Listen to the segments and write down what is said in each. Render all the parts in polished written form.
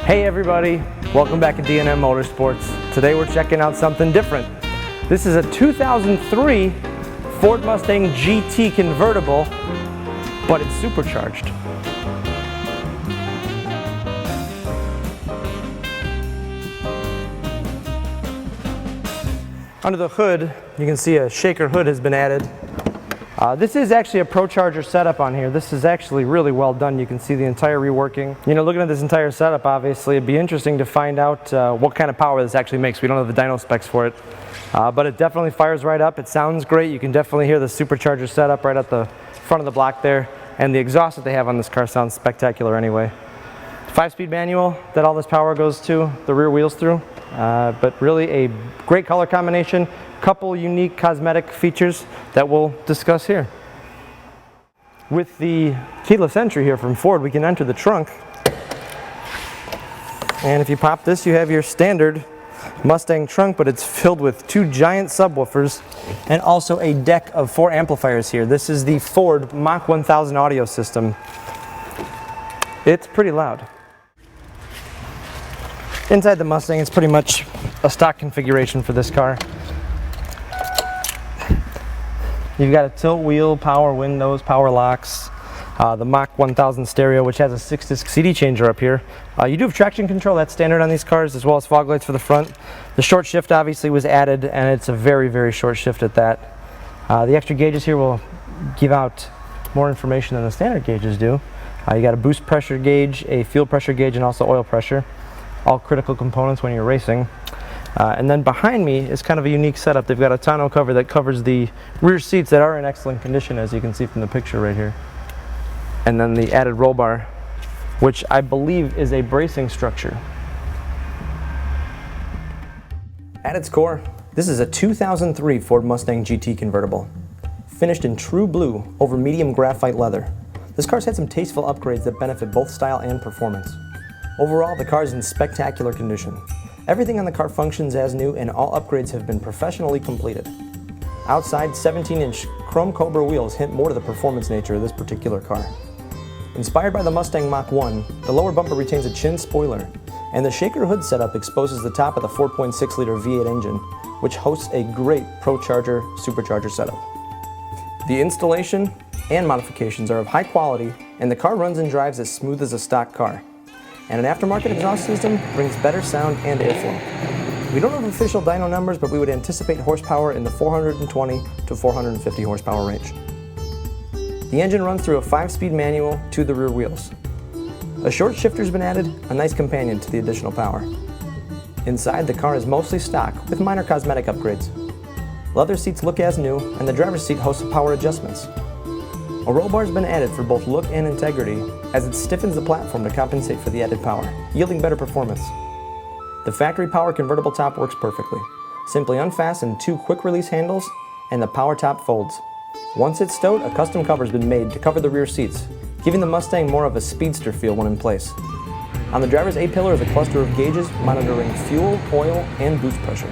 Hey everybody, welcome back to D&M Motorsports. Today we're checking out something different. This is a 2003 Ford Mustang GT convertible, but it's supercharged. Under the hood, you can see a shaker hood has been added. This is actually a ProCharger setup on here. This is actually really well done. You can see the entire reworking. You know, looking at this entire setup, obviously, it'd be interesting to find out what kind of power this actually makes. We don't have the dyno specs for it, but it definitely fires right up. It sounds great. You can definitely hear the supercharger setup right at the front of the block there, and the exhaust that they have on this car sounds spectacular anyway. 5-speed manual that all this power goes to, the rear wheels through, but really a great color combination. Couple unique cosmetic features that we'll discuss here. With the keyless entry here from Ford, we can enter the trunk, and if you pop this, you have your standard Mustang trunk, but it's filled with 2 giant subwoofers and also a deck of 4 amplifiers here. This is the Ford Mach 1000 audio system. It's pretty loud. Inside the Mustang, it's pretty much a stock configuration for this car. You've got a tilt wheel, power windows, power locks, the Mach 1000 stereo, which has a 6-disc CD changer up here. You do have traction control, that's standard on these cars, as well as fog lights for the front. The short shift obviously was added, and it's a very, very short shift at that. The extra gauges here will give out more information than the standard gauges do. You got a boost pressure gauge, a fuel pressure gauge, and also oil pressure. All critical components when you're racing. And then behind me is kind of a unique setup. They've got a tonneau cover that covers the rear seats that are in excellent condition, as you can see from the picture right here. And then the added roll bar, which I believe is a bracing structure. At its core, this is a 2003 Ford Mustang GT convertible, finished in true blue over medium graphite leather. This car's had some tasteful upgrades that benefit both style and performance. Overall, the car is in spectacular condition. Everything on the car functions as new, and all upgrades have been professionally completed. Outside, 17-inch chrome Cobra wheels hint more to the performance nature of this particular car. Inspired by the Mustang Mach 1, the lower bumper retains a chin spoiler, and the shaker hood setup exposes the top of the 4.6-liter V8 engine, which hosts a great ProCharger supercharger setup. The installation and modifications are of high quality, and the car runs and drives as smooth as a stock car. And an aftermarket exhaust system brings better sound and airflow. We don't have official dyno numbers, but we would anticipate horsepower in the 420 to 450 horsepower range. The engine runs through a 5-speed manual to the rear wheels. A short shifter's been added, a nice companion to the additional power. Inside, the car is mostly stock with minor cosmetic upgrades. Leather seats look as new, and the driver's seat hosts power adjustments. A roll bar has been added for both look and integrity, as it stiffens the platform to compensate for the added power, yielding better performance. The factory power convertible top works perfectly. Simply unfasten 2 quick-release handles, and the power top folds. Once it's stowed, a custom cover has been made to cover the rear seats, giving the Mustang more of a speedster feel when in place. On the driver's A-pillar is a cluster of gauges monitoring fuel, oil, and boost pressure.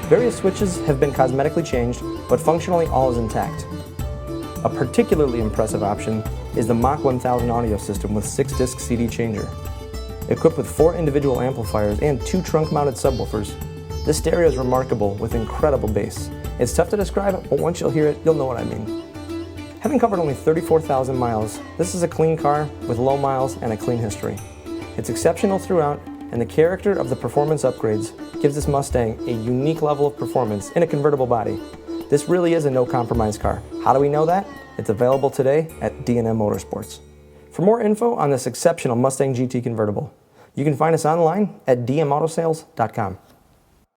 Various switches have been cosmetically changed, but functionally all is intact. A particularly impressive option is the Mach 1000 audio system with 6-disc CD changer. Equipped with 4 individual amplifiers and 2 trunk-mounted subwoofers, this stereo is remarkable with incredible bass. It's tough to describe, but once you'll hear it, you'll know what I mean. Having covered only 34,000 miles, this is a clean car with low miles and a clean history. It's exceptional throughout, and the character of the performance upgrades gives this Mustang a unique level of performance in a convertible body. This really is a no-compromise car. How do we know that? It's available today at D&M Motorsports. For more info on this exceptional Mustang GT convertible, you can find us online at dmautosales.com.